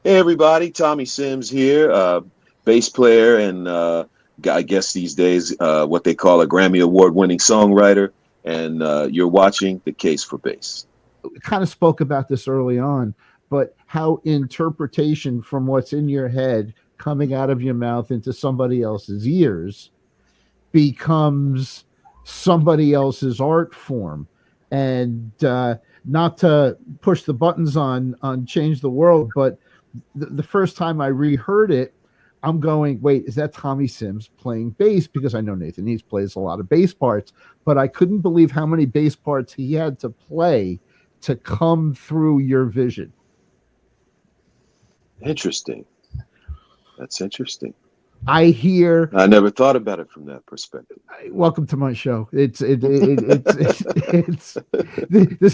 Hey everybody, Tommy Sims here, bass player and I guess these days what they call a Grammy Award-winning songwriter, and you're watching The Case for Bass. Kind of spoke about this early on, but how interpretation from what's in your head coming out of your mouth into somebody else's ears becomes somebody else's art form. And not to push the buttons on Change the World, but the first time I reheard it, I'm going, wait, is that Tommy Sims playing bass? Because I know Nathan East plays a lot of bass parts, but I couldn't believe how many bass parts he had to play to come through your vision. Interesting. That's interesting. I never thought about it from that perspective. Welcome to my show. It's this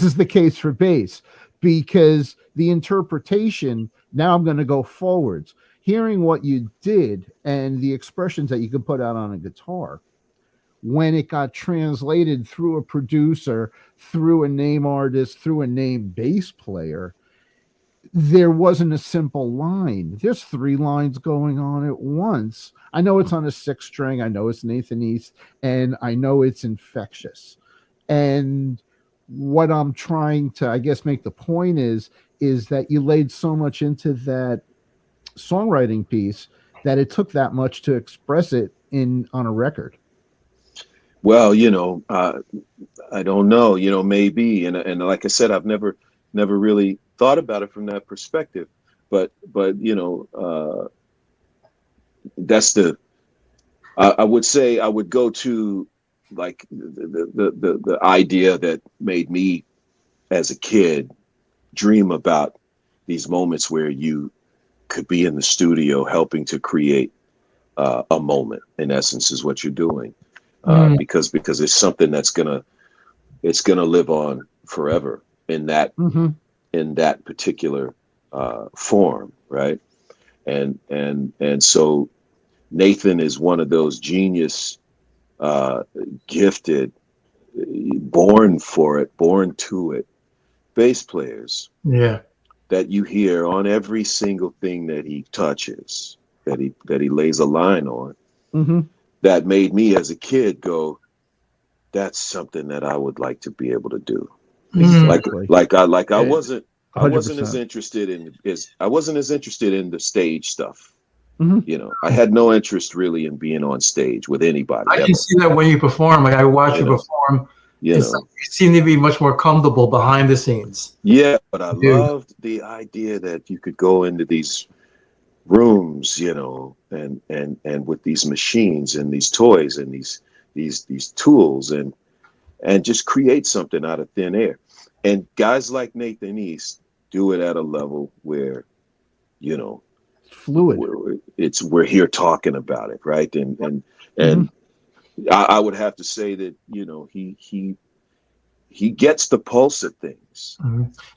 is the case for bass, because the interpretation, now I'm going to go forwards. Hearing what you did and the expressions that you could put out on a guitar, when it got translated through a producer, through a name artist, through a name bass player, there wasn't a simple line. There's 3 lines going on at once. I know it's on a 6 string. I know it's Nathan East, and I know it's infectious. And what I'm trying to, I guess, make the point is that you laid so much into that songwriting piece that it took that much to express it on a record. Well, I don't know, maybe, and like I said, I've never really thought about it from that perspective, but that's I would say I would go to like the idea that made me as a kid dream about these moments where you could be in the studio helping to create a moment, in essence, is what you're doing, because it's something that's gonna live on forever in that in that particular form, right? And so Nathan is one of those genius, gifted, born for it, born to it bass players. Yeah. That you hear on every single thing that he touches, that he lays a line on. That made me as a kid go, that's something that I would like to be able to do. Exactly. I wasn't 100%. as interested in the stage stuff. I had no interest really in being on stage with anybody. I can see that when you perform. Like I watch you perform. You seem to be much more comfortable behind the scenes. Yeah, but I loved the idea that you could go into these rooms, and with these machines and these toys and these tools and just create something out of thin air. And guys like Nathan East do it at a level where, fluid. We're here talking about it, right? And I would have to say that he gets the pulse of things.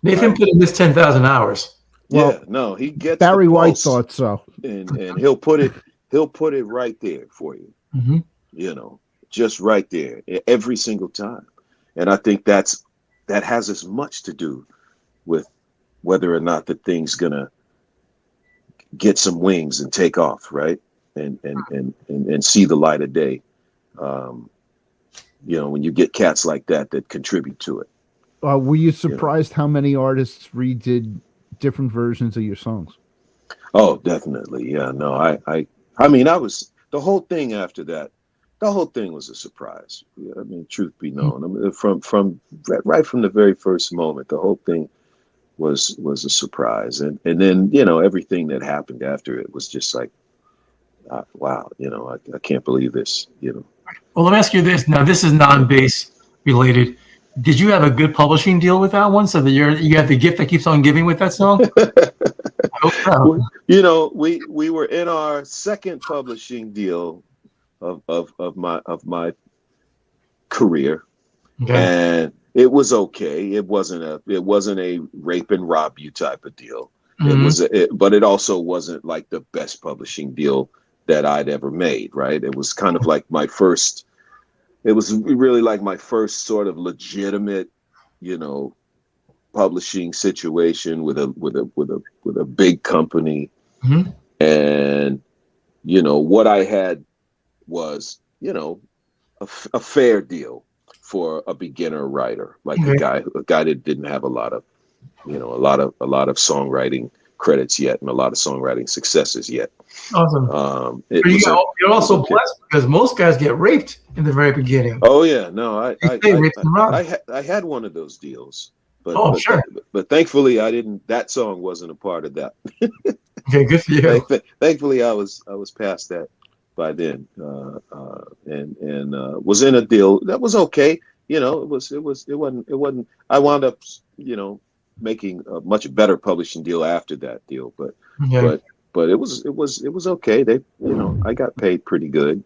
Nathan put in this 10,000 hours. Well, he gets Barry the White pulse, thought so, and he'll put it right there for you. Just right there every single time. And I think that has as much to do with whether or not the thing's gonna get some wings and take off, right? And see the light of day. When you get cats like that contribute to it. Were you surprised how many artists redid different versions of your songs? Oh, definitely. Yeah, no, I mean, I was the whole thing after that. The whole thing was a surprise. I mean, truth be known, I mean, from right from the very first moment, the whole thing was a surprise, and then everything that happened after it was just like, wow, I can't believe this, Well, let me ask you this. Now, this is non-bass related. Did you have a good publishing deal with that one, so that you have the gift that keeps on giving with that song? I hope so. We were in our second publishing deal of my career, and it was okay. It wasn't a rape and rob you type of deal. But it also wasn't like the best publishing deal that I'd ever made. Right? It was kind of like my first. It was really like my first sort of legitimate, publishing situation with a big company. Mhm. And what I had was a fair deal for a beginner writer, like Okay. a guy that didn't have a lot of a lot of songwriting credits yet, and a lot of songwriting successes yet. Awesome. It But was you're it was also okay. blessed because most guys get raped in the very beginning. Oh yeah, no, They say raped and robbed. I had one of those deals, but Oh, sure. but thankfully I didn't. That song wasn't a part of that. Okay, good for you. Thankfully I was past that by then, and was in a deal that was okay. It wasn't. I wound up making a much better publishing deal after that deal, Okay. but it was okay. They I got paid pretty good.